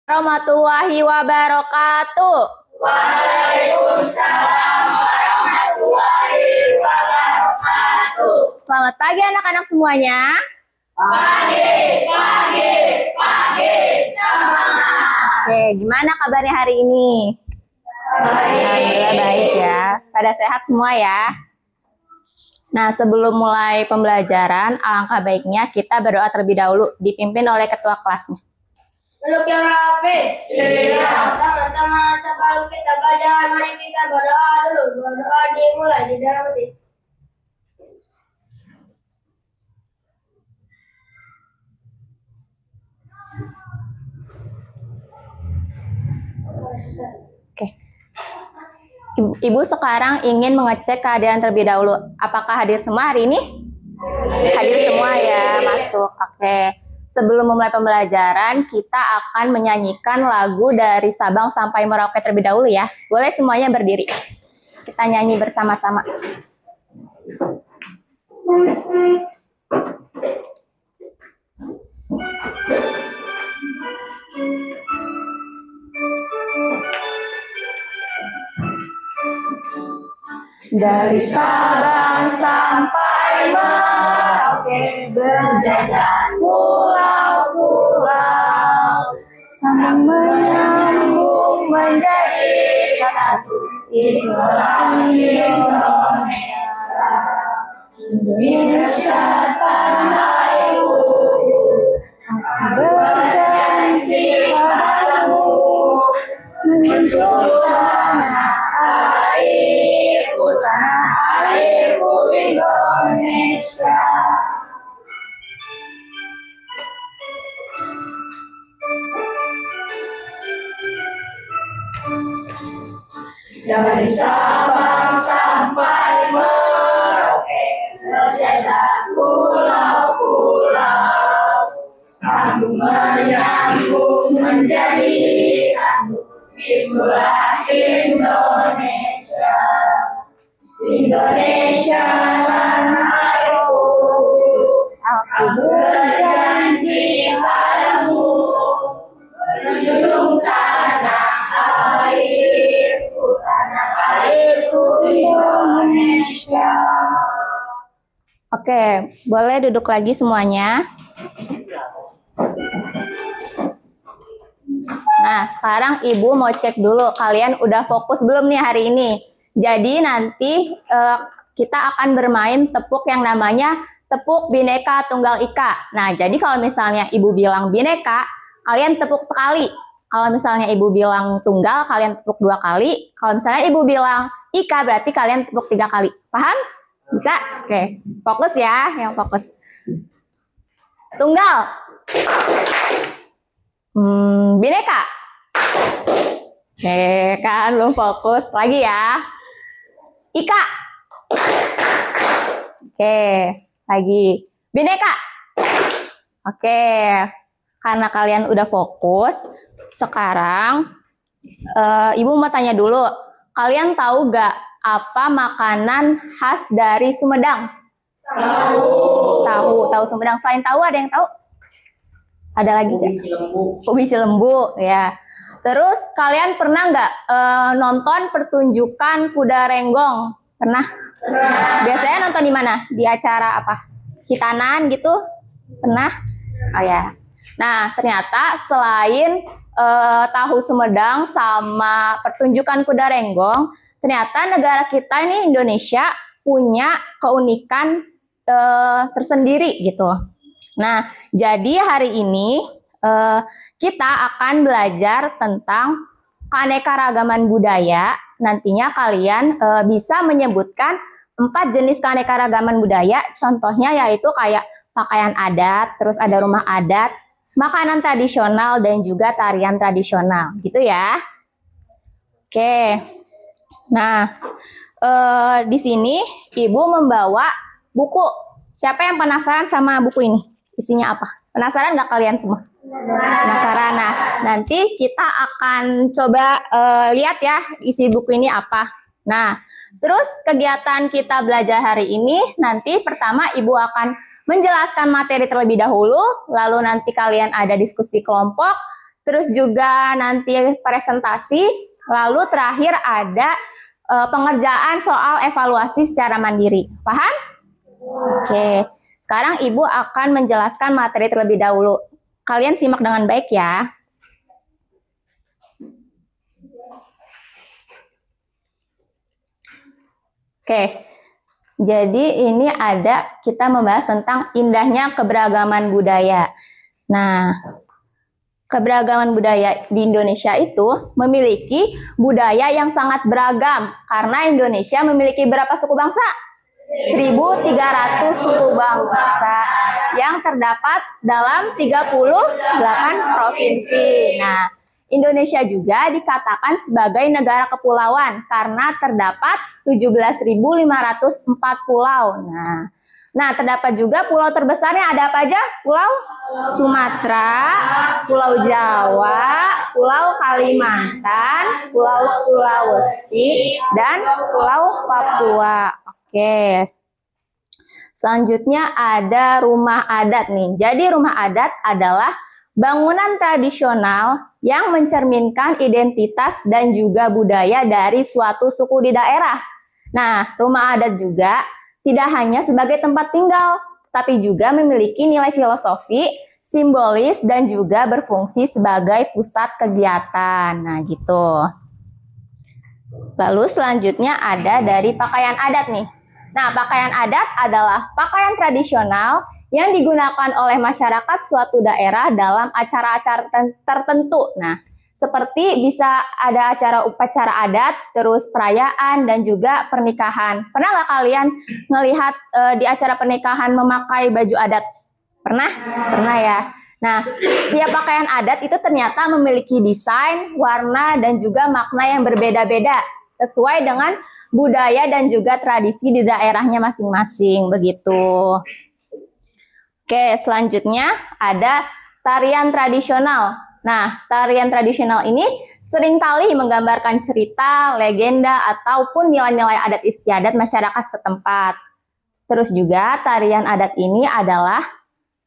Warahmatullahi wabarakatuh. Waalaikumsalam warahmatullahi wabarakatuh. Selamat pagi anak-anak semuanya. Pagi, semangat. Oke, gimana kabarnya hari ini? Alhamdulillah baik ya. Pada sehat semua ya. Nah, sebelum mulai pembelajaran, alangkah baiknya kita berdoa terlebih dahulu, dipimpin oleh ketua kelasnya. Duduk yang rapi. Siap. Teman-teman, sebelum kita belajar, mari kita berdoa dulu. Berdoa dimulai di dalam hati. Oke. Ibu sekarang ingin mengecek kehadiran terlebih dahulu. Apakah hadir semua hari ini? Hadir semua ya, masuk. Oke. Sebelum memulai pembelajaran, kita akan menyanyikan lagu dari Sabang sampai Merauke terlebih dahulu ya. Boleh semuanya berdiri. Kita nyanyi bersama-sama. Dari Sabang sampai Merauke, berjajar pulau-pulau, saling menyambung menjadi satu. Itulah Indonesia. Indonesia tanah airku, aku berjanji padamu, menunjuk tanah airku, tanah airku Indonesia. Dari Sabang sampai Merauke, berjajar pulau-pulau, sambung menyambung menjadi satu. Itulah Indonesia. Indonesia tanah airku, aku berjanji padamu, menjunjung tanah airku, tanah airku Indonesia. Oke, boleh duduk lagi semuanya. Nah, sekarang Ibu mau cek dulu kalian udah fokus belum nih hari ini. Jadi nanti kita akan bermain tepuk yang namanya tepuk Bhinneka Tunggal Ika. Nah, jadi kalau misalnya Ibu bilang Bhinneka, kalian tepuk sekali. Kalau misalnya Ibu bilang tunggal, kalian tepuk 2 kali. Kalau misalnya Ibu bilang Ika, berarti kalian tepuk 3 kali. Paham? Bisa? Oke, fokus ya, yang fokus. Tunggal. Bhinneka. Oke, kan belum fokus. Lagi ya. Ika. Oke, lagi. Bhinneka. Oke, karena kalian udah fokus, sekarang Ibu mau tanya dulu. Kalian tahu gak apa makanan khas dari Sumedang? Tahu Sumedang. Selain tahu ada yang tahu? Ada lagi nggak? Ubi Cilembu ya. Terus kalian pernah nggak nonton pertunjukan kuda renggong? Pernah? Biasanya nonton di mana? Di acara apa? Hitanan gitu? Pernah? Oh ya. Nah, ternyata selain tahu Sumedang sama pertunjukan kuda renggong, ternyata negara kita ini Indonesia punya keunikan tersendiri gitu. Nah, jadi hari ini kita akan belajar tentang keanekaragaman budaya. Nantinya kalian bisa menyebutkan 4 jenis keanekaragaman budaya. Contohnya yaitu kayak pakaian adat, terus ada rumah adat, makanan tradisional, dan juga tarian tradisional. Gitu ya. Oke. Nah, di sini Ibu membawa buku. Siapa yang penasaran sama buku ini? Isinya apa? Penasaran nggak kalian semua? Penasaran. Nah, nanti kita akan coba lihat ya isi buku ini apa. Nah, terus kegiatan kita belajar hari ini, nanti pertama Ibu akan menjelaskan materi terlebih dahulu, lalu nanti kalian ada diskusi kelompok, terus juga nanti presentasi, lalu terakhir ada pengerjaan soal evaluasi secara mandiri. Paham? Oke, sekarang Ibu akan menjelaskan materi terlebih dahulu. Kalian simak dengan baik ya. Oke, jadi ini kita membahas tentang indahnya keberagaman budaya. Nah, keberagaman budaya di Indonesia itu memiliki budaya yang sangat beragam karena Indonesia memiliki berapa suku bangsa? 1.300 suku bangsa yang terdapat dalam 38 provinsi. Nah, Indonesia juga dikatakan sebagai negara kepulauan karena terdapat 17.504 pulau. Nah, terdapat juga pulau terbesarnya ada apa aja? Pulau Sumatera, Pulau Jawa, Pulau Kalimantan, Pulau Sulawesi, dan Pulau Papua. Oke. Selanjutnya ada rumah adat nih. Jadi rumah adat adalah bangunan tradisional yang mencerminkan identitas dan juga budaya dari suatu suku di daerah. Nah, rumah adat juga tidak hanya sebagai tempat tinggal, tapi juga memiliki nilai filosofi, simbolis, dan juga berfungsi sebagai pusat kegiatan. Nah, gitu. Lalu selanjutnya ada dari pakaian adat nih. Nah, pakaian adat adalah pakaian tradisional yang digunakan oleh masyarakat suatu daerah dalam acara-acara tertentu. Nah, seperti bisa ada upacara adat, terus perayaan, dan juga pernikahan. Pernah nggak kalian melihat di acara pernikahan memakai baju adat? Pernah? Pernah ya. Nah, setiap pakaian adat itu ternyata memiliki desain, warna, dan juga makna yang berbeda-beda sesuai dengan budaya dan juga tradisi di daerahnya masing-masing, begitu. Oke, selanjutnya ada tarian tradisional. Nah, tarian tradisional ini seringkali menggambarkan cerita, legenda, ataupun nilai-nilai adat istiadat masyarakat setempat. Terus juga tarian adat ini adalah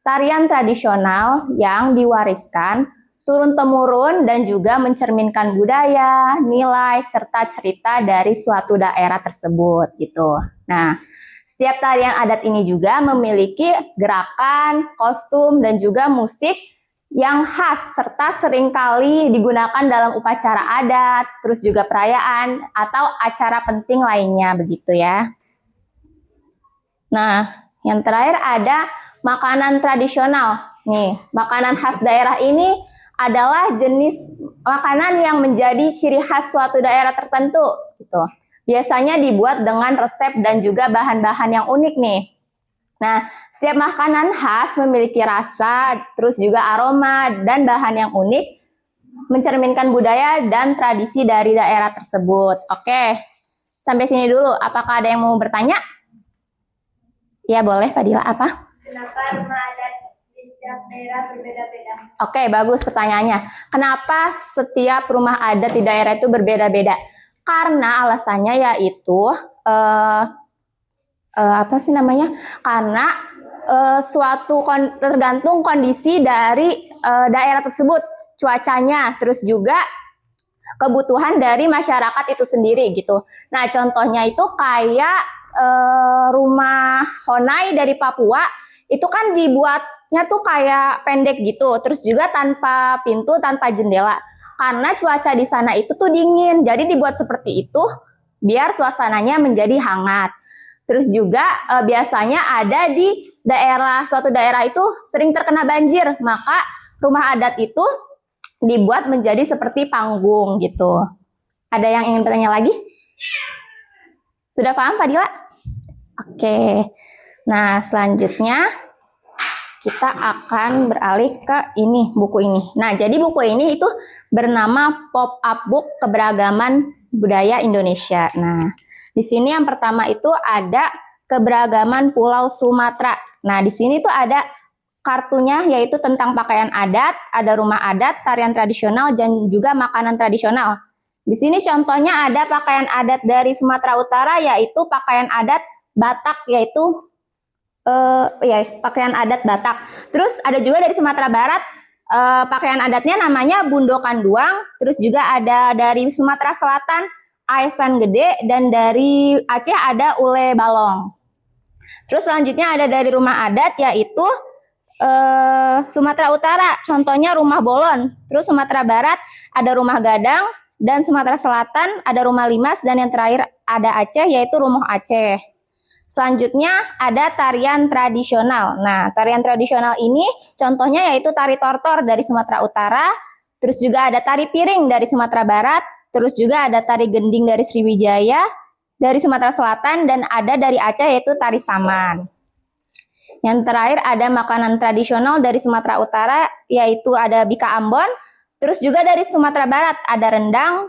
tarian tradisional yang diwariskan turun-temurun dan juga mencerminkan budaya, nilai, serta cerita dari suatu daerah tersebut gitu. Nah, setiap tarian adat ini juga memiliki gerakan, kostum, dan juga musik yang khas serta seringkali digunakan dalam upacara adat, terus juga perayaan atau acara penting lainnya begitu ya. Nah, yang terakhir ada makanan tradisional. Nih, makanan khas daerah ini adalah jenis makanan yang menjadi ciri khas suatu daerah tertentu gitu. Biasanya dibuat dengan resep dan juga bahan-bahan yang unik nih. Nah, setiap makanan khas memiliki rasa, terus juga aroma dan bahan yang unik, mencerminkan budaya dan tradisi dari daerah tersebut. Oke, sampai sini dulu. Apakah ada yang mau bertanya? Ya boleh, Fadila. Apa? Kenapa rumah adat di setiap daerah berbeda-beda? Oke, bagus pertanyaannya. Kenapa setiap rumah adat di daerah itu berbeda-beda? Karena alasannya yaitu Karena tergantung kondisi dari daerah tersebut, cuacanya, terus juga kebutuhan dari masyarakat itu sendiri gitu. Nah, contohnya itu kayak rumah Honai dari Papua itu kan dibuatnya tuh kayak pendek gitu, terus juga tanpa pintu, tanpa jendela. Karena cuaca di sana itu tuh dingin, jadi dibuat seperti itu biar suasananya menjadi hangat. Terus juga biasanya ada di suatu daerah itu sering terkena banjir, maka rumah adat itu dibuat menjadi seperti panggung gitu. Ada yang ingin bertanya lagi? Sudah paham, Fadila? Oke. Nah, selanjutnya kita akan beralih ke buku ini. Nah, jadi buku ini itu bernama Pop-up Book Keberagaman Budaya Indonesia. Nah, di sini yang pertama itu ada keberagaman Pulau Sumatera. Nah, di sini tuh ada kartunya yaitu tentang pakaian adat, ada rumah adat, tarian tradisional, dan juga makanan tradisional. Di sini contohnya ada pakaian adat dari Sumatera Utara yaitu pakaian adat Batak yaitu pakaian adat Batak. Terus ada juga dari Sumatera Barat Pakaian adatnya namanya Bundo Kanduang, terus juga ada dari Sumatera Selatan Aisan Gede, dan dari Aceh ada Ule Balong. Terus selanjutnya ada dari rumah adat yaitu Sumatera Utara, contohnya Rumah Bolon. Terus Sumatera Barat ada Rumah Gadang, dan Sumatera Selatan ada Rumah Limas, dan yang terakhir ada Aceh yaitu Rumah Aceh. Selanjutnya ada tarian tradisional. Nah, tarian tradisional ini contohnya yaitu tari tortor dari Sumatera Utara, terus juga ada tari piring dari Sumatera Barat, terus juga ada tari gending dari Sriwijaya, dari Sumatera Selatan, dan ada dari Aceh yaitu tari saman. Yang terakhir ada makanan tradisional dari Sumatera Utara yaitu ada bika Ambon, terus juga dari Sumatera Barat ada rendang,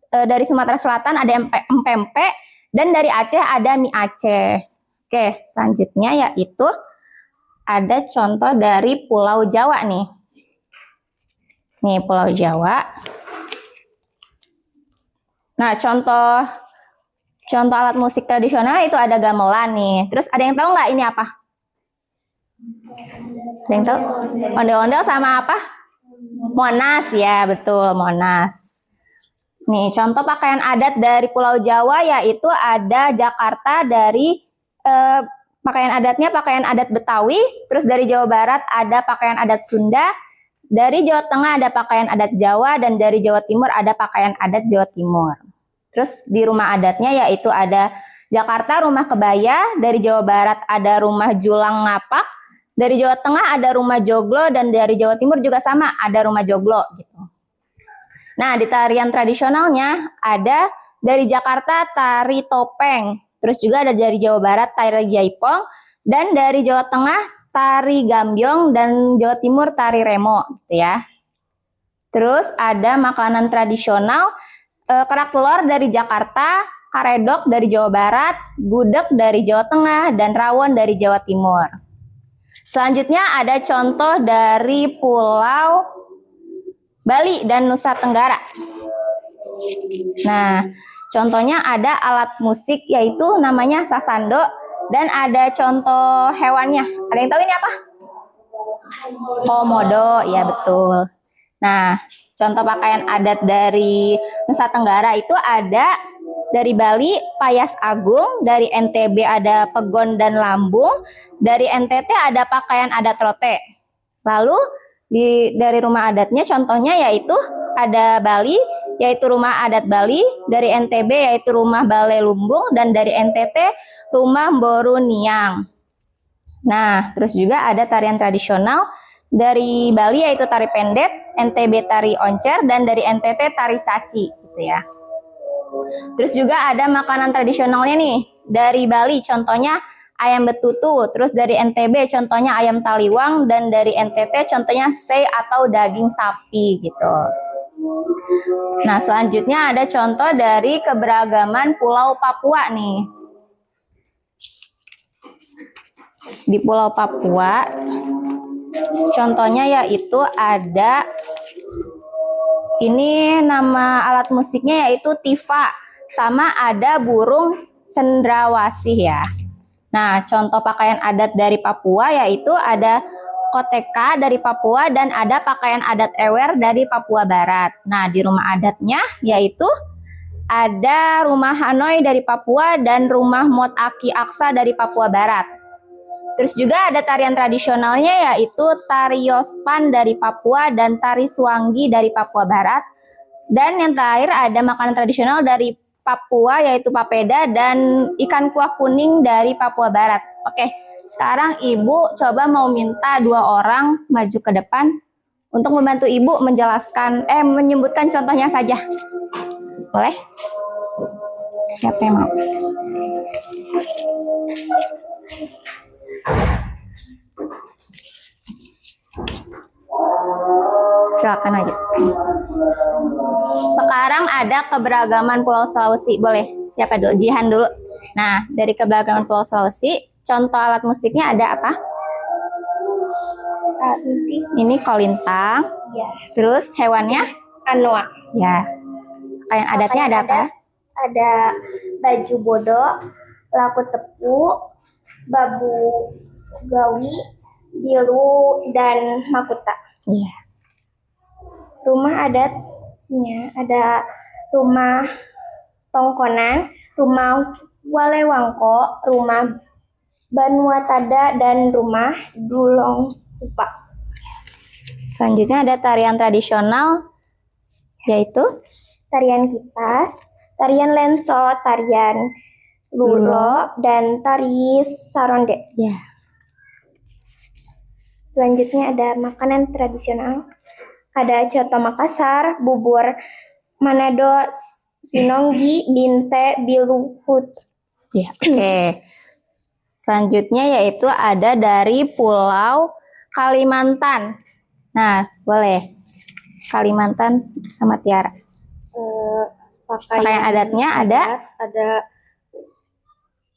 dari Sumatera Selatan ada empek-empek, dan dari Aceh ada mie Aceh. Oke, selanjutnya yaitu ada contoh dari Pulau Jawa nih. Nih Pulau Jawa. Nah, contoh alat musik tradisional itu ada gamelan nih. Terus ada yang tahu nggak ini apa? Ada yang tahu? Ondel-ondel sama apa? Monas, ya betul, Monas. Nih, contoh pakaian adat dari Pulau Jawa yaitu ada Jakarta dari pakaian adatnya pakaian adat Betawi, terus dari Jawa Barat ada pakaian adat Sunda, dari Jawa Tengah ada pakaian adat Jawa, dan dari Jawa Timur ada pakaian adat Jawa Timur. Terus di rumah adatnya yaitu ada Jakarta rumah kebaya, dari Jawa Barat ada rumah julang ngapak, dari Jawa Tengah ada rumah joglo, dan dari Jawa Timur juga sama ada rumah joglo gitu. Nah, di tarian tradisionalnya ada dari Jakarta tari topeng, terus juga ada dari Jawa Barat tari jaipong, dan dari Jawa Tengah tari gambyong, dan Jawa Timur tari remo gitu ya. Terus ada makanan tradisional, kerak telur dari Jakarta, karedok dari Jawa Barat, gudeg dari Jawa Tengah, dan rawon dari Jawa Timur. Selanjutnya ada contoh dari Pulau Bali dan Nusa Tenggara. Nah, contohnya ada alat musik yaitu namanya sasando, dan ada contoh hewannya. Ada yang tahu ini apa? Komodo, ya betul. Nah, contoh pakaian adat dari Nusa Tenggara itu ada dari Bali Payas Agung, dari NTB ada Pegon dan Lambung, dari NTT ada pakaian adat Rote. Lalu dari rumah adatnya contohnya yaitu ada Bali yaitu rumah adat Bali, dari NTB yaitu rumah Bale Lumbung, dan dari NTT rumah Mboru Niang. Nah, terus juga ada tarian tradisional dari Bali yaitu tari pendet, NTB tari oncer, dan dari NTT tari caci gitu ya. Terus juga ada makanan tradisionalnya nih dari Bali contohnya ayam betutu, terus dari NTB contohnya ayam taliwang, dan dari NTT contohnya sei atau daging sapi gitu. Nah, selanjutnya ada contoh dari keberagaman Pulau Papua nih. Di Pulau Papua contohnya yaitu ada ini nama alat musiknya yaitu tifa, sama ada burung cendrawasih ya. Nah, contoh pakaian adat dari Papua yaitu ada koteka dari Papua, dan ada pakaian adat ewer dari Papua Barat. Nah, di rumah adatnya yaitu ada rumah Hanoi dari Papua dan rumah Mot Aki Aksa dari Papua Barat. Terus juga ada tarian tradisionalnya yaitu tari Yospan dari Papua dan tari Suanggi dari Papua Barat. Dan yang terakhir ada makanan tradisional dari Papua yaitu papeda dan ikan kuah kuning dari Papua Barat. Oke, sekarang Ibu coba mau minta 2 orang maju ke depan untuk membantu Ibu menjelaskan, menyebutkan contohnya saja. Boleh? Siapa yang mau? Silakan aja. Sekarang ada keberagaman Pulau Sulawesi. Boleh, siapa dulu? Jihan dulu. Nah, dari keberagaman Pulau Sulawesi, contoh alat musiknya ada apa? Alat musik. Ini kolintang. Ya. Terus hewannya? Anoa. Ya. Pakaian adatnya ada apa? Ada baju bodo, laku tepu, babu gawi, bilu, dan makuta. Iya. rumah adatnya ada rumah Tongkonan, rumah Walewangko, rumah Banuatada, dan rumah Dulong Upa. Selanjutnya ada tarian tradisional, yaitu Tarian Kipas, tarian Lenso, tarian Luro, dan tari Saronde. ya. Selanjutnya ada makanan tradisional. Ada coto Makassar, bubur Manado, sinonggi, binte, biluhut. Ya, oke. Selanjutnya yaitu ada dari Pulau Kalimantan. Nah, boleh. Kalimantan sama Tiara. Pakaian adatnya ada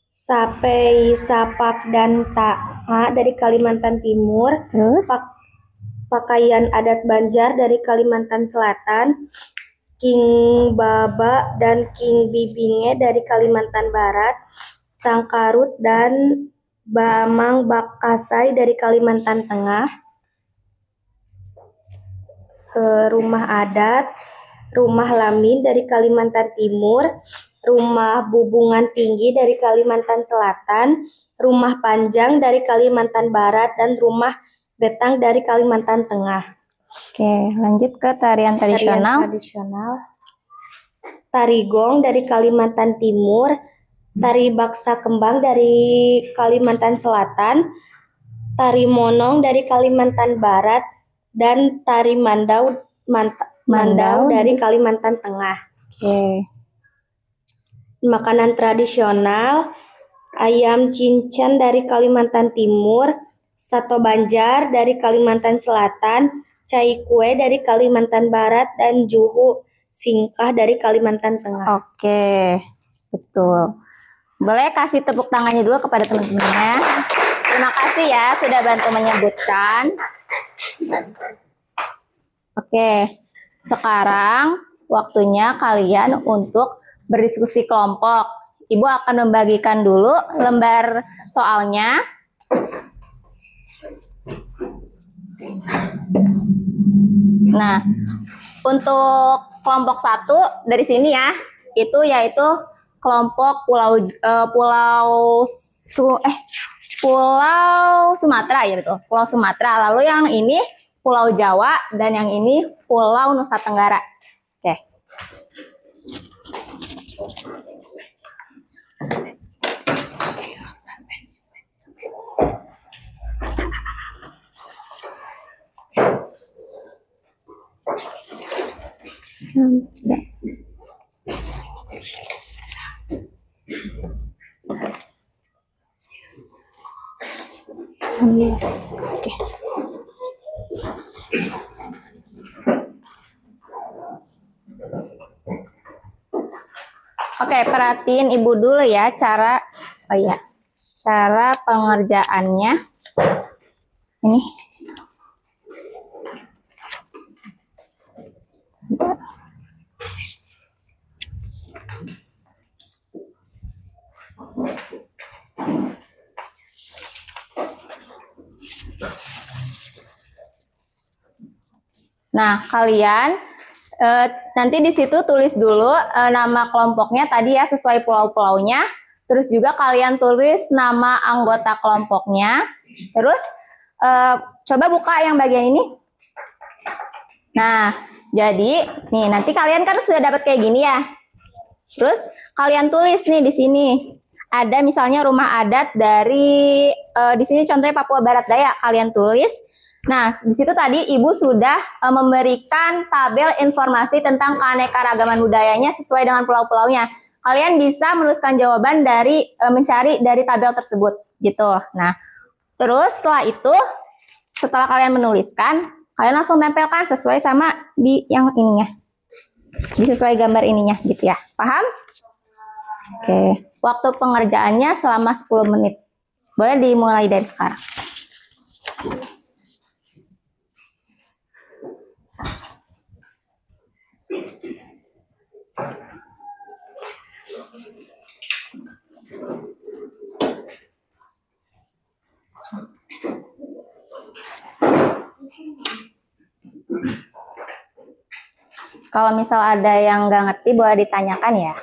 Sapei, Sapak, dan Ta'a dari Kalimantan Timur. Terus Pakaian adat Banjar dari Kalimantan Selatan. King Baba dan King Bibinge dari Kalimantan Barat. Sangkarut dan Bamang Bakasai dari Kalimantan Tengah. Rumah adat, rumah Lamin dari Kalimantan Timur, rumah Bubungan Tinggi dari Kalimantan Selatan, rumah Panjang dari Kalimantan Barat, dan rumah Betang dari Kalimantan Tengah. oke, lanjut ke tarian tradisional. Tari Gong dari Kalimantan Timur, tari Baksa Kembang dari Kalimantan Selatan, tari Monong dari Kalimantan Barat, dan tari Mandau dari Kalimantan Tengah. Oke. Makanan tradisional, ayam cincang dari Kalimantan Timur, sato Banjar dari Kalimantan Selatan, cai kue dari Kalimantan Barat, dan juhu singkah dari Kalimantan Tengah. Oke, betul. Boleh kasih tepuk tangannya dulu kepada teman-temannya. Terima kasih ya sudah bantu menyebutkan. Oke, sekarang waktunya kalian untuk berdiskusi kelompok. Ibu akan membagikan dulu lembar soalnya. Nah, untuk kelompok 1 dari sini ya, yaitu kelompok Pulau Sumatera ya, betul. Pulau Sumatera. Lalu yang ini Pulau Jawa dan yang ini Pulau Nusa Tenggara. Oke. Oke. Oke, perhatiin Ibu dulu ya cara pengerjaannya. Ini. Nah, kalian nanti di situ tulis dulu nama kelompoknya tadi ya sesuai pulau-pulaunya. Terus juga kalian tulis nama anggota kelompoknya. Terus coba buka yang bagian ini. Nah, jadi nih nanti kalian kan sudah dapat kayak gini ya. Terus kalian tulis nih di sini. Ada misalnya rumah adat dari di sini contohnya Papua Barat Daya. Kalian tulis. Nah, di situ tadi Ibu sudah memberikan tabel informasi tentang keanekaragaman budayanya sesuai dengan pulau-pulaunya. Kalian bisa menuliskan jawaban dari mencari dari tabel tersebut, gitu. Nah, terus setelah kalian menuliskan, kalian langsung tempelkan sesuai sama di yang ininya, sesuai gambar ininya, gitu ya. Paham? Oke. Waktu pengerjaannya selama 10 menit. Boleh dimulai dari sekarang. Kalau misal ada yang nggak ngerti, boleh ditanyakan ya.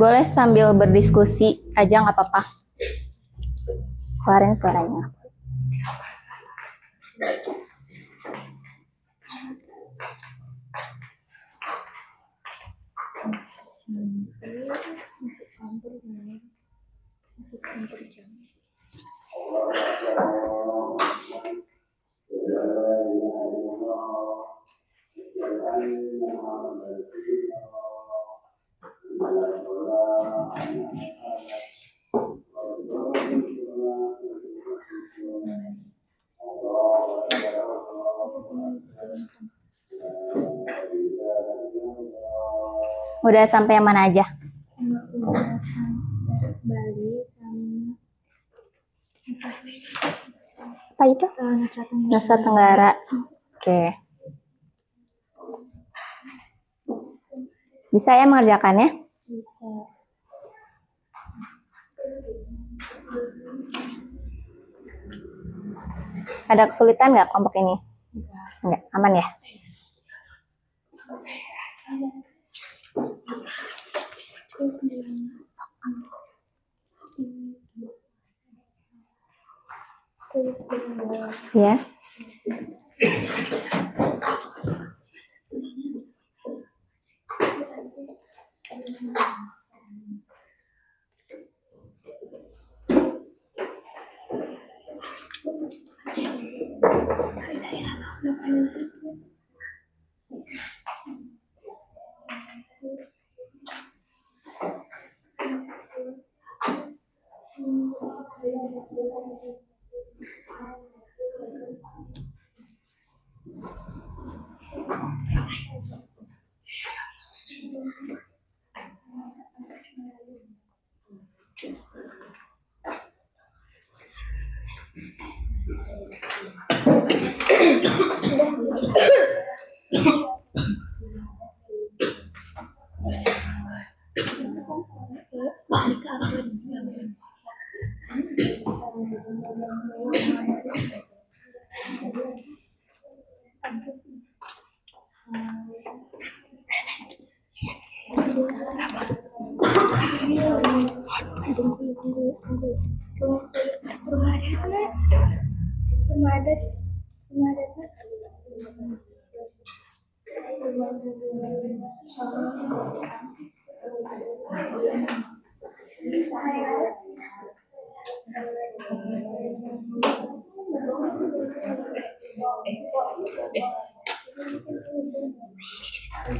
Boleh sambil berdiskusi aja, nggak apa-apa. Keluarin suaranya. Udah sampai yang mana aja? Bali sama Apa itu? Nusa Tenggara. Oke. Bisa ya mengerjakannya? bisa. Ada kesulitan nggak kelompok ini? Enggak, aman ya? Ya.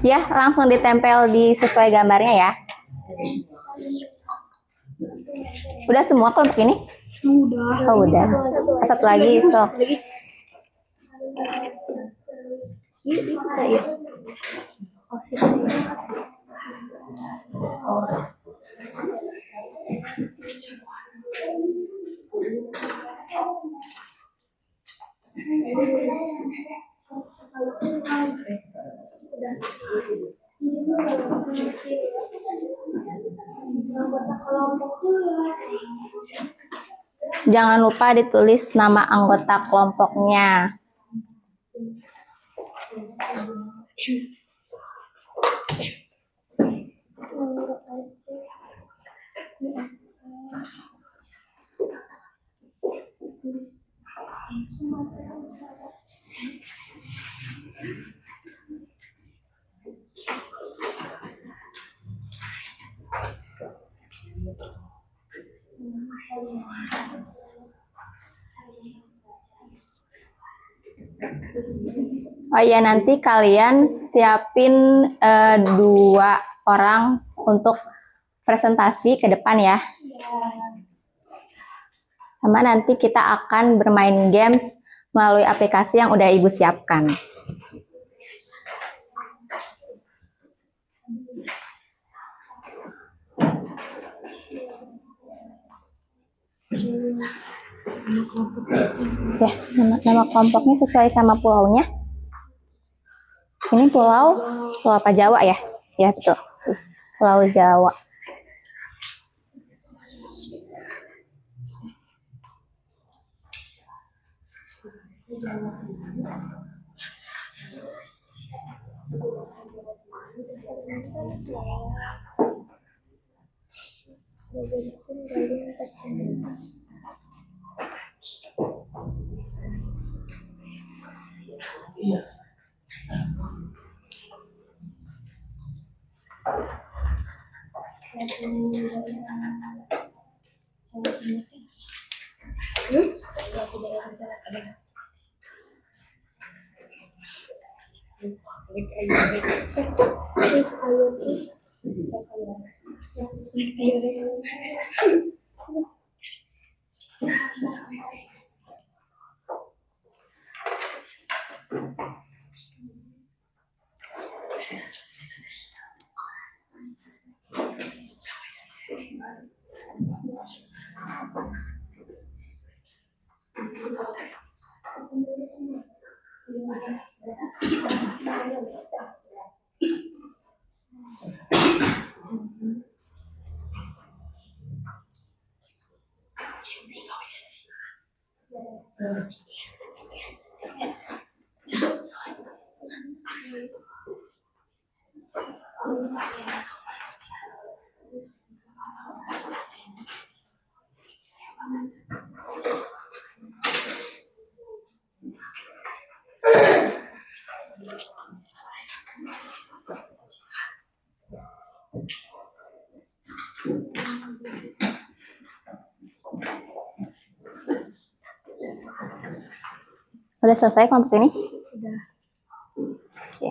Ya, langsung ditempel di sesuai gambarnya ya. Udah semua kelompok ini? Udah. Oh, udah. Satu lagi, sok. Ini bisa ya? Oh, sini. Jangan lupa ditulis nama anggota kelompoknya. Oh iya, nanti kalian siapin 2 orang untuk presentasi ke depan ya. Sama nanti kita akan bermain games melalui aplikasi yang udah Ibu siapkan. Ya, nama kelompoknya sesuai sama pulaunya. Ini pulau apa Jawa ya? Ya betul, Pulau Jawa. Udah selesai kelompok ini? Udah. Oke.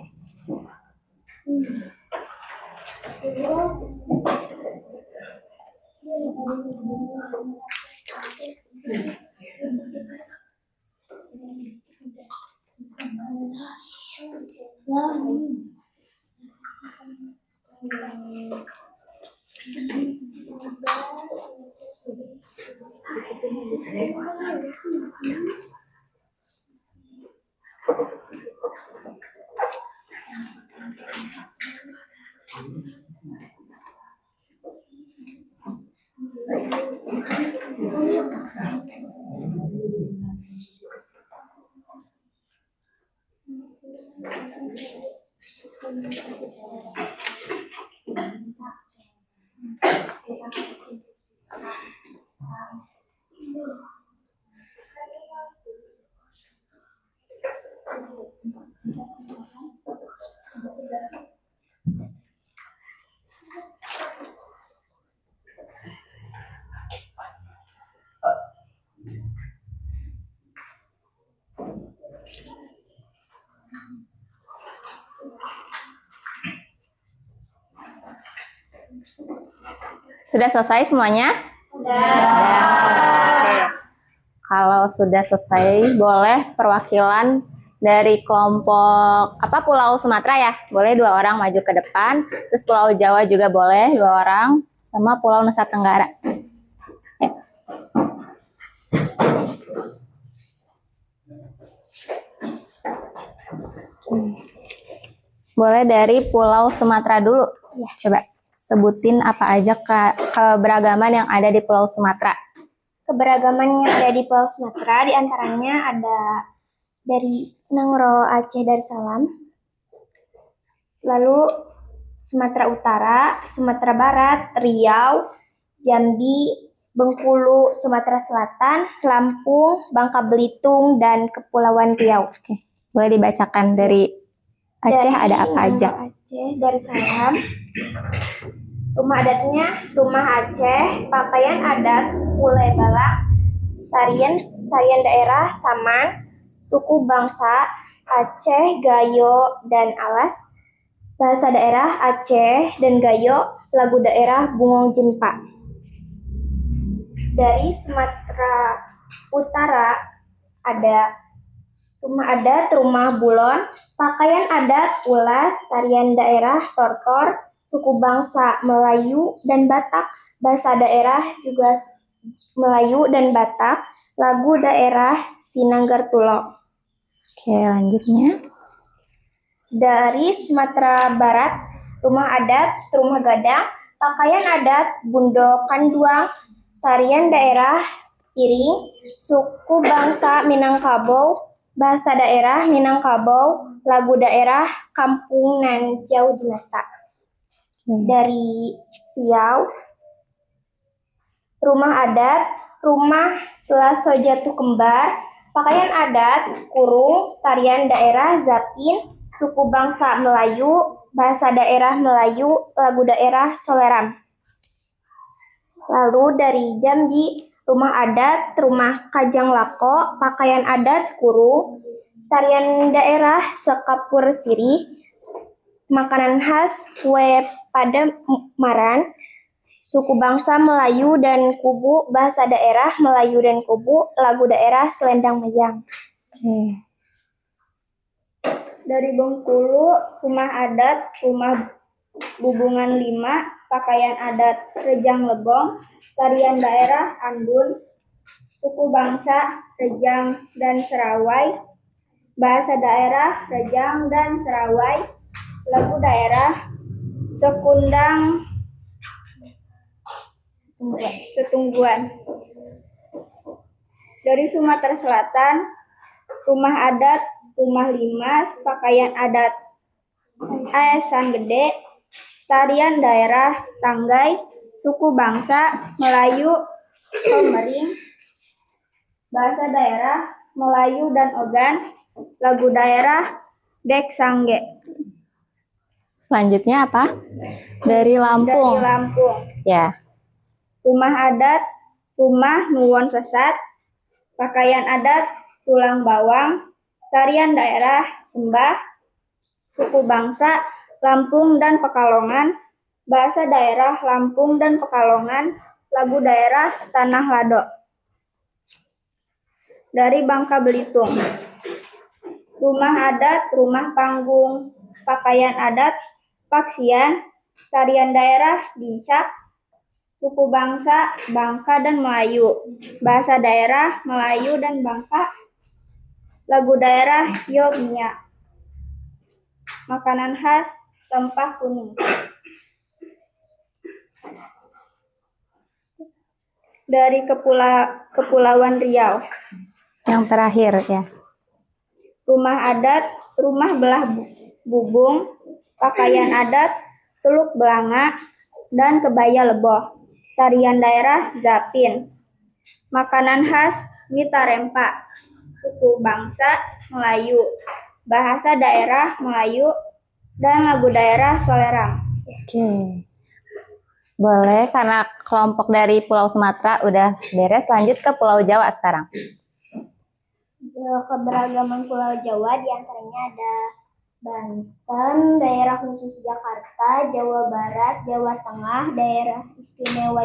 Sudah selesai semuanya? Sudah. Oke. Kalau sudah selesai, boleh perwakilan dari kelompok Pulau Sumatera ya, boleh 2 orang maju ke depan. Terus Pulau Jawa juga boleh 2 orang, sama Pulau Nusa Tenggara. Ya. Boleh dari Pulau Sumatera dulu. Ya, coba sebutin apa aja keberagaman yang ada di Pulau Sumatera. Keberagaman yang ada di Pulau Sumatera diantaranya ada dari Nangro Aceh Darussalam, lalu Sumatera Utara, Sumatera Barat, Riau, Jambi, Bengkulu, Sumatera Selatan, Lampung, Bangka Belitung, dan Kepulauan Riau. Oke. Boleh dibacakan dari Aceh Dari ada apa aja? nama Aceh, dari saya. Rumah adatnya rumah Aceh, pakaian adat Pule Balak, tarian daerah Saman, suku bangsa Aceh, Gayo, dan Alas, bahasa daerah Aceh dan Gayo, lagu daerah Bungong Jenpa. Dari Sumatera Utara ada rumah adat Rumah Bulon, pakaian adat Ulas, tarian daerah Tortor, suku bangsa Melayu dan Batak, bahasa daerah juga Melayu dan Batak, lagu daerah Sinanggartulo. Oke, lanjutnya. Dari Sumatera Barat, rumah adat Rumah Gadang, pakaian adat Bundo Kanduang, tarian daerah Piring, suku bangsa Minangkabau, bahasa daerah Minangkabau, lagu daerah Kampung Nanjau Dinata. Dari Riau, rumah adat Rumah Selaso Jatuh Kembar, pakaian adat Kurung, tarian daerah Zapin, suku bangsa Melayu, bahasa daerah Melayu, lagu daerah Soleram. Lalu dari Jambi, rumah adat Rumah Kajang Lako, pakaian adat Kurung, tarian daerah Sekapur Sirih, makanan khas kue Padamaran, suku bangsa Melayu dan Kubu, bahasa daerah Melayu dan Kubu, lagu daerah Selendang Mayang. Oke. Dari Bengkulu, rumah adat Rumah Bubungan 5, pakaian adat Rejang Lebong, tarian daerah Andun, suku bangsa Rejang dan Serawai, bahasa daerah Rejang dan Serawai, lagu daerah Setungguan. Dari Sumatera Selatan, rumah adat Rumah Limas, pakaian adat Aesan Gede, tarian daerah Tanggai, suku bangsa Melayu Komering, bahasa daerah Melayu dan Ogan, lagu daerah Dek Sangge. Selanjutnya apa? Dari Lampung. Dari Lampung, Ya. rumah adat Rumah Nuwon Sesat, pakaian adat Tulang Bawang, tarian daerah Sembah, suku bangsa Lampung dan Pekalongan, bahasa daerah Lampung dan Pekalongan, lagu daerah Tanah Lado. Dari Bangka Belitung, rumah adat Rumah Panggung, pakaian adat Paksian, tarian daerah Bincak, suku bangsa Bangka dan Melayu, bahasa daerah Melayu dan Bangka, lagu daerah Yognya, makanan khas Rempah Kuning. Dari Kepulauan Riau, Yang terakhir ya. rumah adat Rumah Belah Bubung, pakaian adat Teluk Belanga dan Kebaya Leboh, tarian daerah Zapin, makanan khas Mitarempa, suku bangsa Melayu, bahasa daerah Melayu, dan lagu daerah Soleram. Oke. Boleh, karena kelompok dari Pulau Sumatera udah beres, lanjut ke Pulau Jawa sekarang. Keberagaman Pulau Jawa diantaranya ada Banten, daerah khusus Jakarta, Jawa Barat, Jawa Tengah, daerah istimewa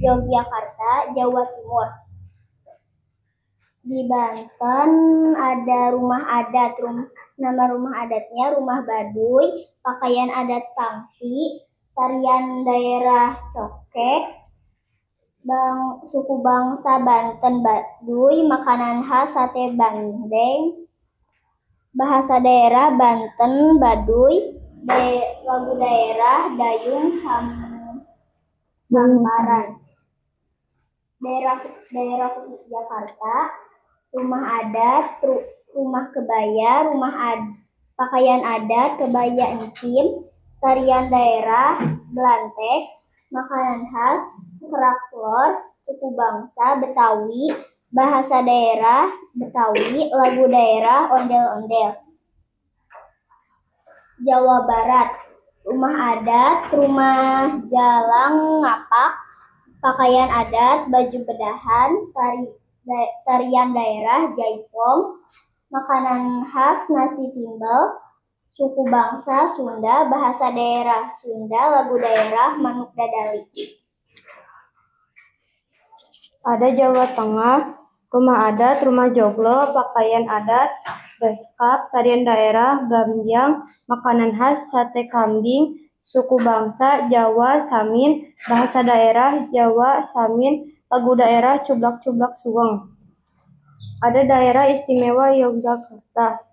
Yogyakarta, Jawa Timur. Di Banten ada rumah adat, nama rumah adatnya Rumah Baduy, pakaian adat Pangsi, tarian daerah Cokek, suku bangsa Banten Baduy, makanan khas sate bandeng, bahasa daerah Banten Baduy, lagu daerah Dayung Samparan. Daerah khusus Jakarta, rumah adat, rumah kebaya, pakaian adat, kebaya encim, tarian daerah Belantek, makanan khas folklor, suku bangsa Betawi, bahasa daerah Betawi, lagu daerah, ondel-ondel. Jawa Barat, rumah adat, rumah jalang ngapak, pakaian adat, baju bedahan, tarian daerah, jaipong, makanan khas nasi timbel, suku bangsa Sunda, bahasa daerah Sunda, lagu daerah manuk dadali. Ada Jawa Tengah, rumah adat, rumah joglo, pakaian adat, beskap, tarian daerah, gambyang, makanan khas, sate kambing, suku bangsa Jawa Samin, bahasa daerah Jawa Samin, lagu daerah cublak-cublak suweng. Ada daerah istimewa Yogyakarta,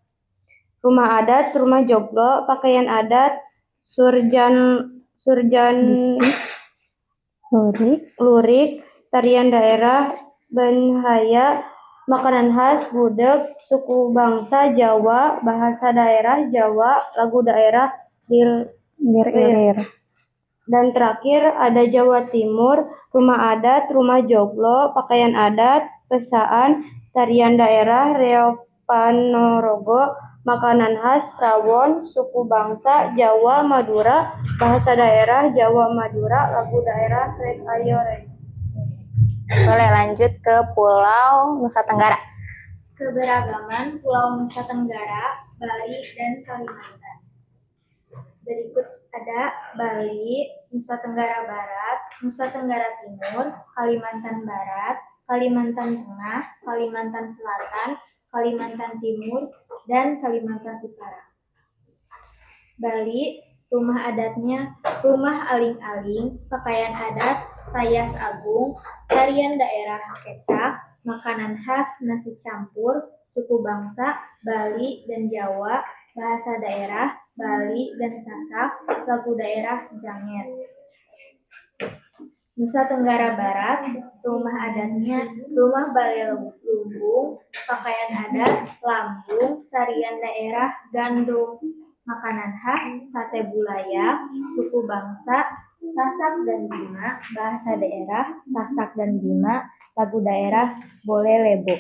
rumah adat, rumah joglo, pakaian adat, lurik, tarian daerah, benhaya, makanan khas, gudeg, suku bangsa Jawa, bahasa daerah Jawa, lagu daerah bir. Dan terakhir ada Jawa Timur, rumah adat, rumah joglo, pakaian adat, pesaan, tarian daerah, reog Ponorogo, makanan khas, rawon, suku bangsa Jawa Madura, bahasa daerah Jawa Madura, lagu daerah Rek Ayo Rek. Boleh lanjut ke Pulau Nusa Tenggara. Keberagaman Pulau Nusa Tenggara, Bali, dan Kalimantan. Berikut ada Bali, Nusa Tenggara Barat, Nusa Tenggara Timur, Kalimantan Barat, Kalimantan Tengah, Kalimantan Selatan, Kalimantan Timur, dan Kalimantan Utara. Bali, rumah adatnya rumah aling-aling, pakaian adat Tayas Agung, tarian daerah kecak, makanan khas nasi campur, suku bangsa Bali dan Jawa, bahasa daerah Bali dan Sasak, lagu daerah Janger. Nusa Tenggara Barat, rumah adatnya rumah Bale Lumbung, pakaian adat Lambung, tarian daerah Gandung, makanan khas sate bulaya, suku bangsa Sasak dan Bima, bahasa daerah Sasak dan Bima, lagu daerah Bole Lebo.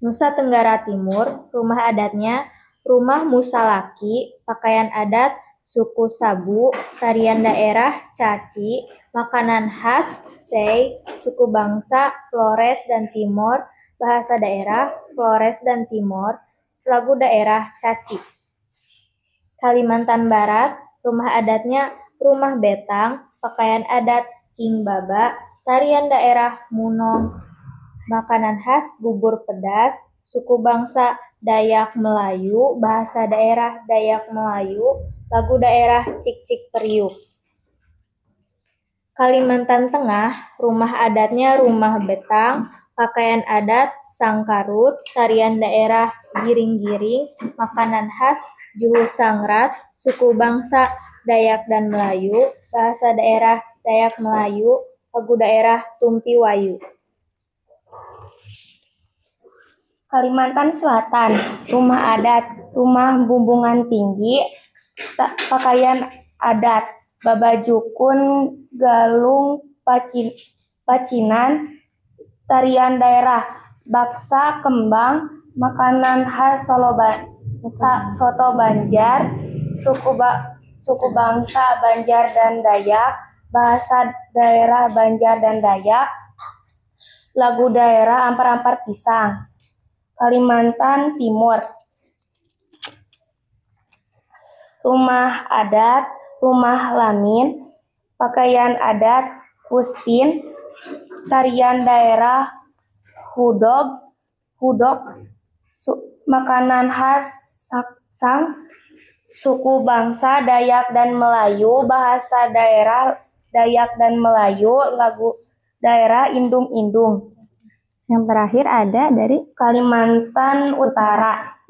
Nusa Tenggara Timur, rumah adatnya rumah Musalaki, pakaian adat suku Sabu, tarian daerah Caci, makanan khas Sei, suku bangsa Flores dan Timor, bahasa daerah Flores dan Timor, lagu daerah Caci. Kalimantan Barat, rumah adatnya rumah Betang, pakaian adat King Baba, tarian daerah Munong, makanan khas bubur pedas, suku bangsa Dayak Melayu, bahasa daerah Dayak Melayu, lagu daerah Cik-Cik Periuk. Kalimantan Tengah, rumah adatnya rumah Betang, pakaian adat Sangkarut, tarian daerah Giring-Giring, makanan khas Juhu Sangrat, suku bangsa Dayak dan Melayu, bahasa daerah Dayak Melayu, lagu daerah Tumpi Wayu. Kalimantan Selatan, rumah adat, rumah Bumbungan Tinggi, pakaian adat Babajukun, Galung, Pacinan, tarian daerah Baksa Kembang, makanan khas Soto Banjar, suku bangsa Banjar dan Dayak, bahasa daerah Banjar dan Dayak, lagu daerah Ampar-Ampar Pisang. Kalimantan Timur, rumah adat, rumah Lamin, pakaian adat Pustin, tarian daerah Hudok, makanan khas Saksang, suku bangsa Dayak dan Melayu, bahasa daerah Dayak dan Melayu, lagu daerah Indung-Indung. Yang terakhir ada dari Kalimantan Utara,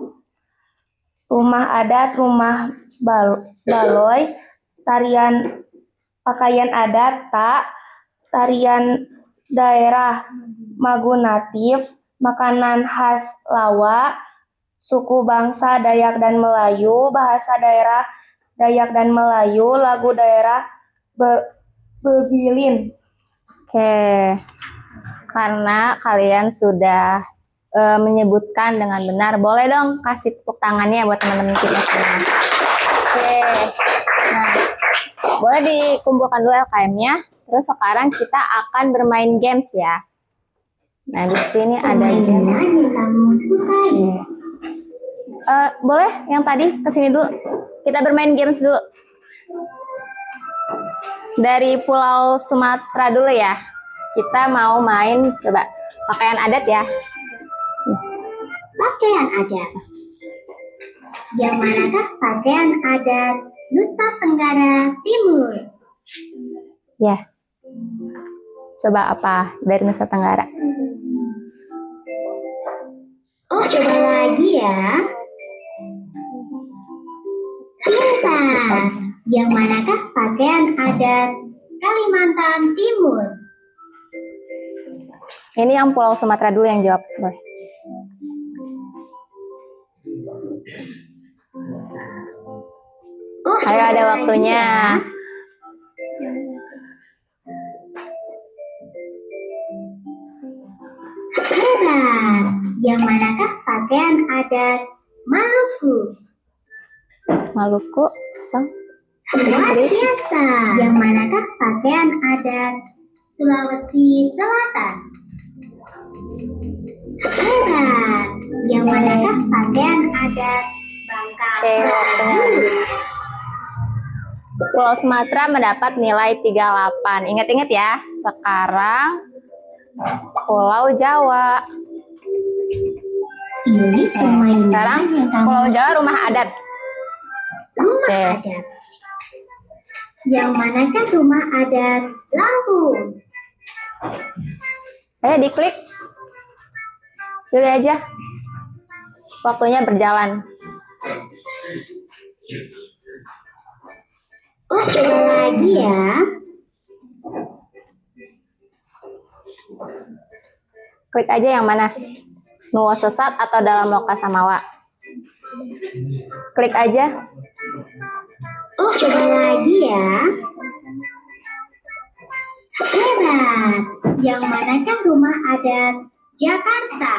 rumah adat, rumah Baloy, pakaian adat Tak, tarian daerah Magunatif, makanan khas Lawa, suku bangsa Dayak dan Melayu, bahasa daerah Dayak dan Melayu, lagu daerah Bebilin. Oke, karena kalian sudah menyebutkan dengan benar, boleh dong kasih tepuk tangannya buat teman-teman kita semua. Oke, nah boleh dikumpulkan dulu LKM-nya. Terus sekarang kita akan bermain games ya. Nah di sini ada games. Boleh yang tadi kesini dulu. Kita bermain games dulu. Dari Pulau Sumatera dulu ya. Kita mau main, coba pakaian adat ya. Pakaian adat. Yang manakah pakaian adat Nusa Tenggara Timur? Ya. Coba apa dari Nusa Tenggara? Oh, coba lagi ya. Pintar. Yang manakah pakaian adat Kalimantan Timur? Ini yang Pulau Sumatera dulu yang jawab. Boleh. Oh, Ayo ada coba waktunya. lagi ya. Hebat. Yang manakah pakaian adat Maluku? Maluku, so. Luar biasa. Yang manakah pakaian adat Sulawesi Selatan? Hebat. Yang manakah pakaian adat Bangka Oke, waktunya habis. Pulau Sumatera mendapat nilai 38. Ingat-ingat ya. Sekarang Pulau Jawa. Pilih permainan Sekarang yang kamu Pulau Jawa rumah adat. rumah Oke. adat. Yang manakah rumah adat Lampung? Ayo diklik. Pilih aja. Waktunya berjalan. Oh, coba lagi ya. Klik aja yang mana. Nuwo Sesat atau Dalam Loka Samawa. Klik aja. Oh, coba lagi ya. Hebat. Yang manakah rumah adat Jakarta?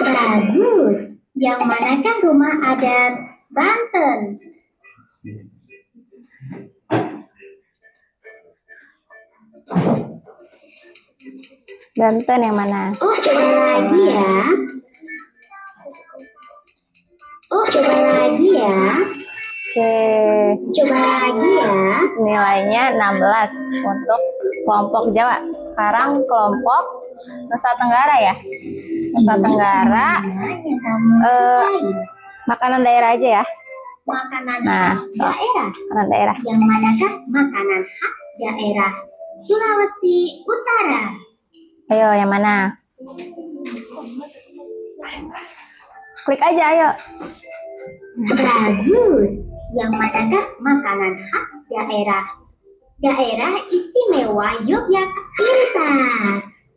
Bagus. Yang manakah rumah adat Banten? Banten yang mana? Oh, coba lagi ya. Oh, coba lagi ya. Oke. Coba lagi ya. Nilainya 16 untuk kelompok Jawa. Sekarang kelompok Nusa Tenggara ya. Nusa Tenggara Yang kamu makanan daerah aja ya. makanan Nah, khas daerah. makanan daerah. Yang manakah makanan khas daerah Sulawesi Utara? Ayo yang mana? Klik aja ayo. Bagus. Yang manakah makanan khas daerah Istimewa Yogyakarta?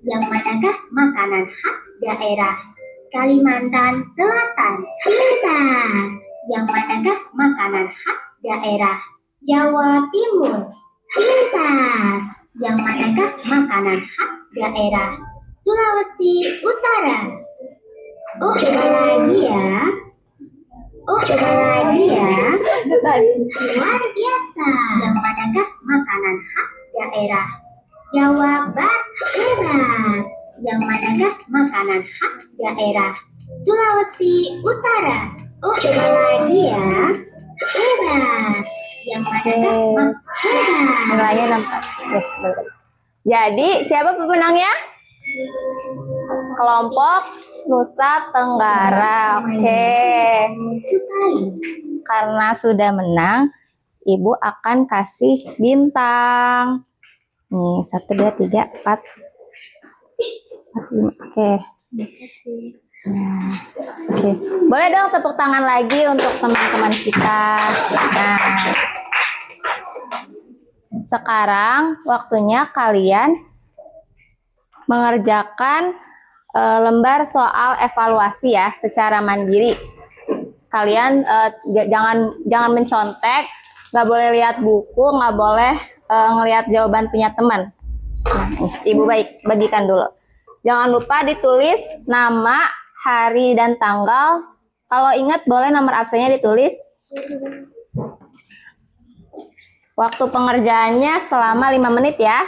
Yang manakah makanan khas daerah Kalimantan Selatan? Pintar. Yang manakah makanan khas daerah Jawa Timur? Pintar. Yang manakah makanan khas daerah Sulawesi Utara? Oh, coba lagi ya. Oh, coba lagi ya. Luar biasa. Yang manakah makanan khas daerah Jawa Barat? Hebat. Yang manakah makanan khas daerah Sulawesi Utara? Oh, coba lagi ya. Hebat. Yang manakah hebat. Nilainya 16. Jadi siapa pemenangnya? Kelompok Nusa Tenggara. Oke. Sukai. Karena sudah menang, Ibu akan kasih bintang. Nih, 1, 2, 3, 4, 5. Oke. Nah, oke. Boleh dong tepuk tangan lagi untuk teman-teman kita. Nah, sekarang waktunya kalian mengerjakan lembar soal evaluasi ya secara mandiri. Kalian jangan mencontek, nggak boleh lihat buku, nggak boleh ngelihat jawaban punya teman. Nah, Ibu bagikan dulu. Jangan lupa ditulis nama, hari, dan tanggal. Kalau ingat boleh nomor absennya ditulis. Waktu pengerjaannya selama 5 menit ya.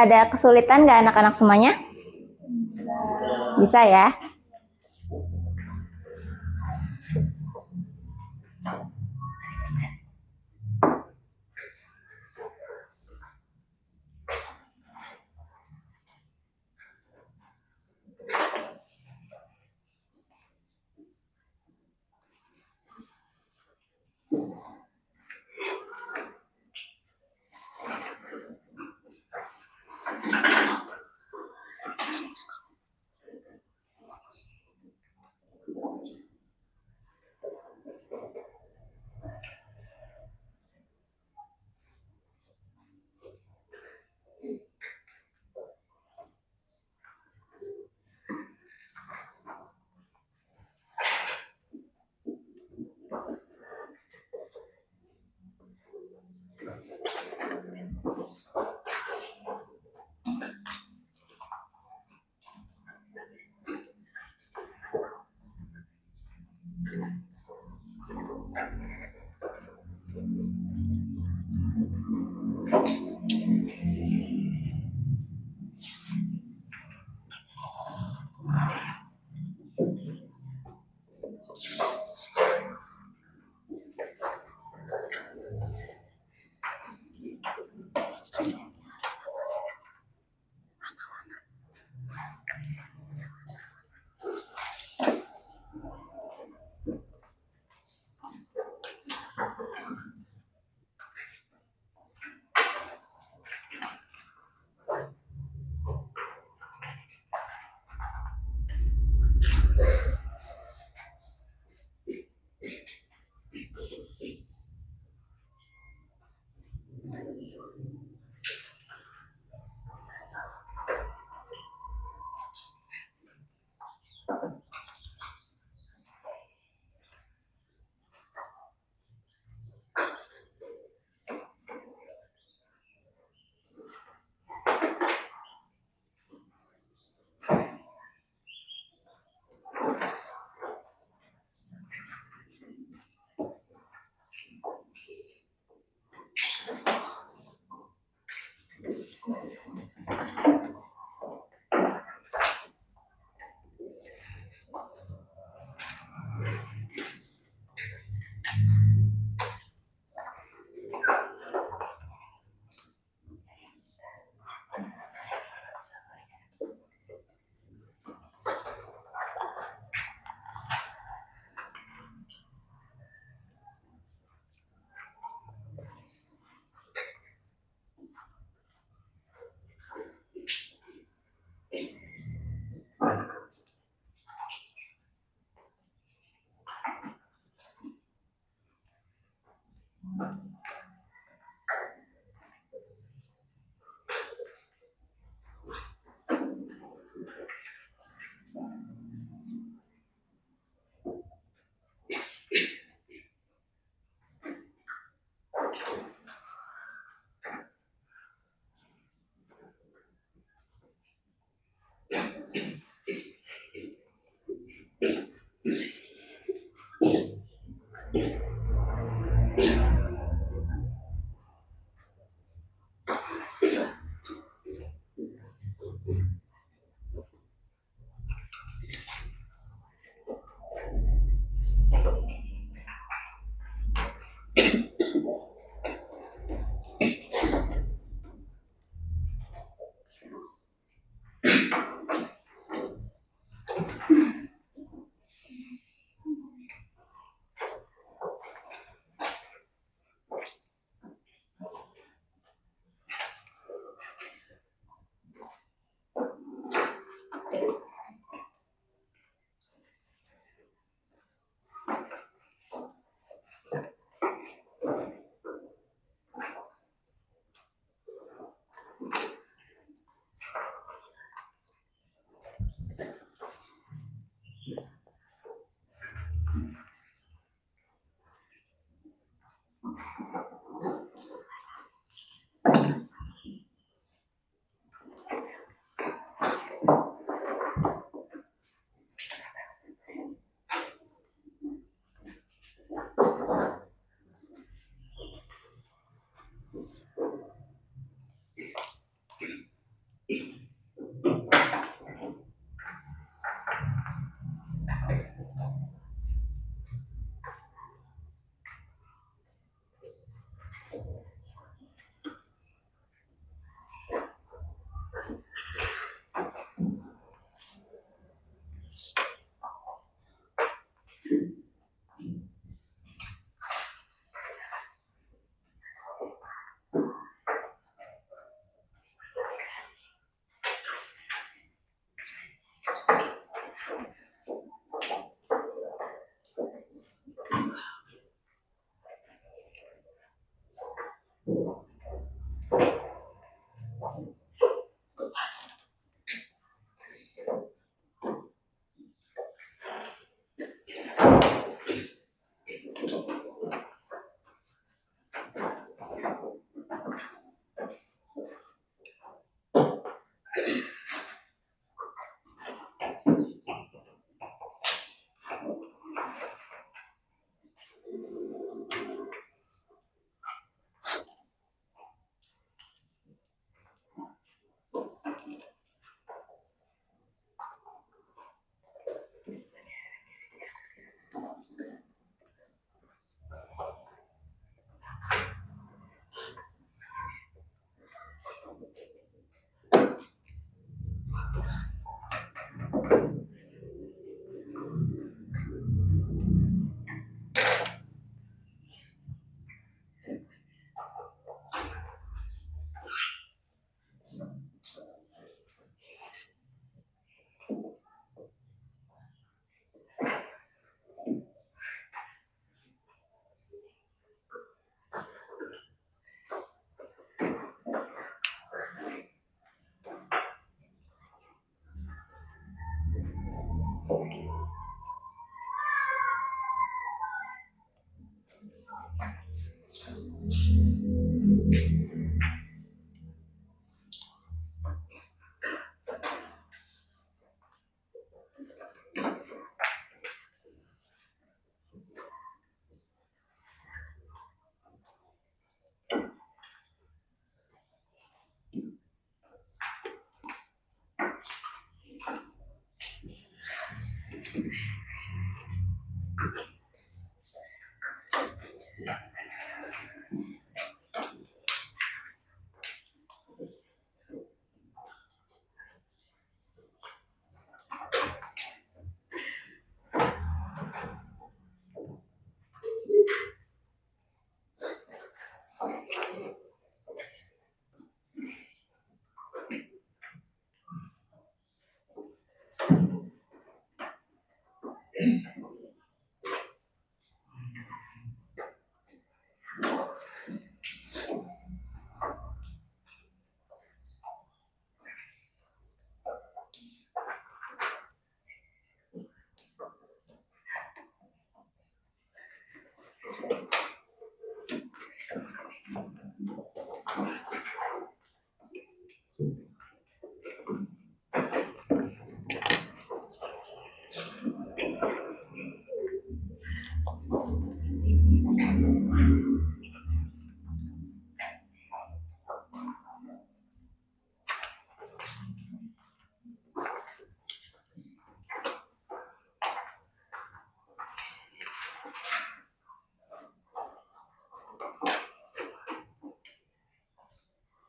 Ada kesulitan nggak anak-anak semuanya? Bisa ya?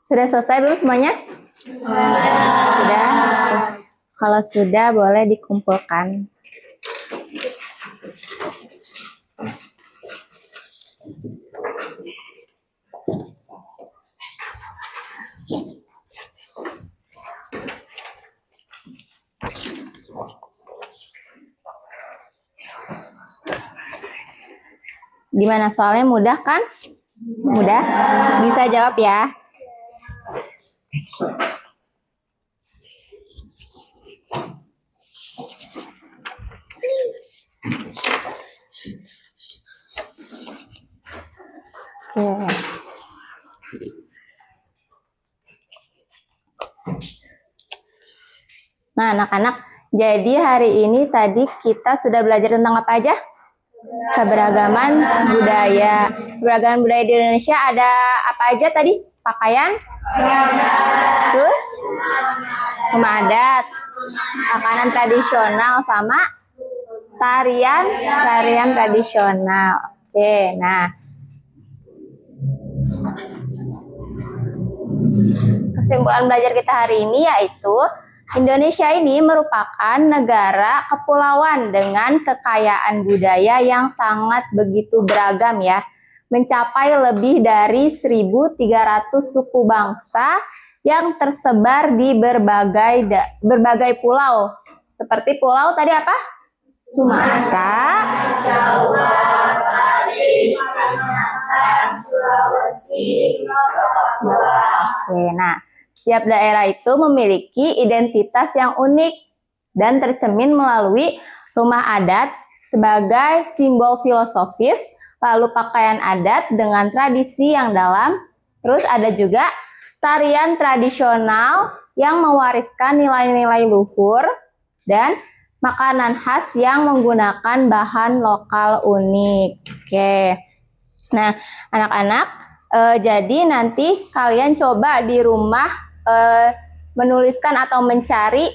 Sudah selesai belum semuanya? Sudah. Kalau sudah boleh dikumpulkan. Gimana soalnya mudah kan? Mudah? Bisa jawab ya? Oke. Nah, anak-anak, jadi hari ini tadi kita sudah belajar tentang apa aja? Keberagaman budaya. Keberagaman budaya di Indonesia ada apa aja tadi? Pakaian? Terus? Rumah adat, makanan tradisional, sama tarian tradisional. Oke, nah. Kesimpulan belajar kita hari ini yaitu Indonesia ini merupakan negara kepulauan dengan kekayaan budaya yang sangat begitu beragam ya. Mencapai lebih dari 1.300 suku bangsa yang tersebar di berbagai pulau. Seperti pulau tadi apa? Sumatera, Jawa, Bali, Kalimantan, Sulawesi, Oke, nah, setiap daerah itu memiliki identitas yang unik dan tercermin melalui rumah adat sebagai simbol filosofis, lalu pakaian adat dengan tradisi yang dalam, terus ada juga tarian tradisional yang mewariskan nilai-nilai luhur, dan makanan khas yang menggunakan bahan lokal unik. Oke, nah anak-anak, jadi nanti kalian coba di rumah menuliskan atau mencari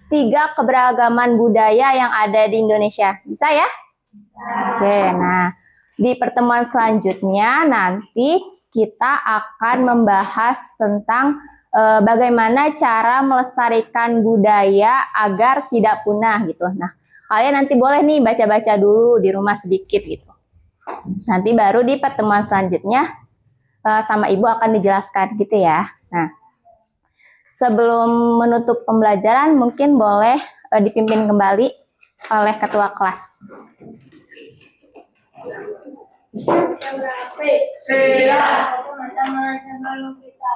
3 keberagaman budaya yang ada di Indonesia. Bisa ya? Bisa. Oke, nah di pertemuan selanjutnya nanti kita akan membahas tentang bagaimana cara melestarikan budaya agar tidak punah gitu. Nah, kalian nanti boleh nih baca-baca dulu di rumah sedikit gitu. Nanti baru di pertemuan selanjutnya sama ibu akan dijelaskan gitu ya. Nah, sebelum menutup pembelajaran mungkin boleh dipimpin kembali oleh ketua kelas. Teman-teman sebelum kita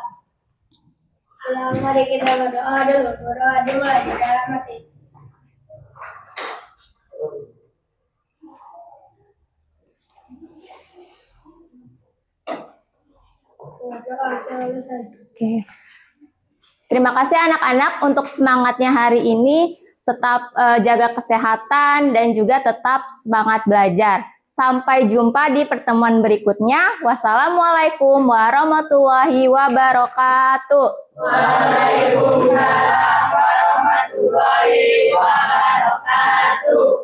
pulang, mari kita berdoa dulu. Berdoa dimulai di dalam hati. Berdoa selesai. Oke. Terima kasih anak-anak untuk semangatnya hari ini. Tetap jaga kesehatan dan juga tetap semangat belajar. Sampai jumpa di pertemuan berikutnya. Wassalamualaikum warahmatullahi wabarakatuh. Waalaikumsalam warahmatullahi wabarakatuh.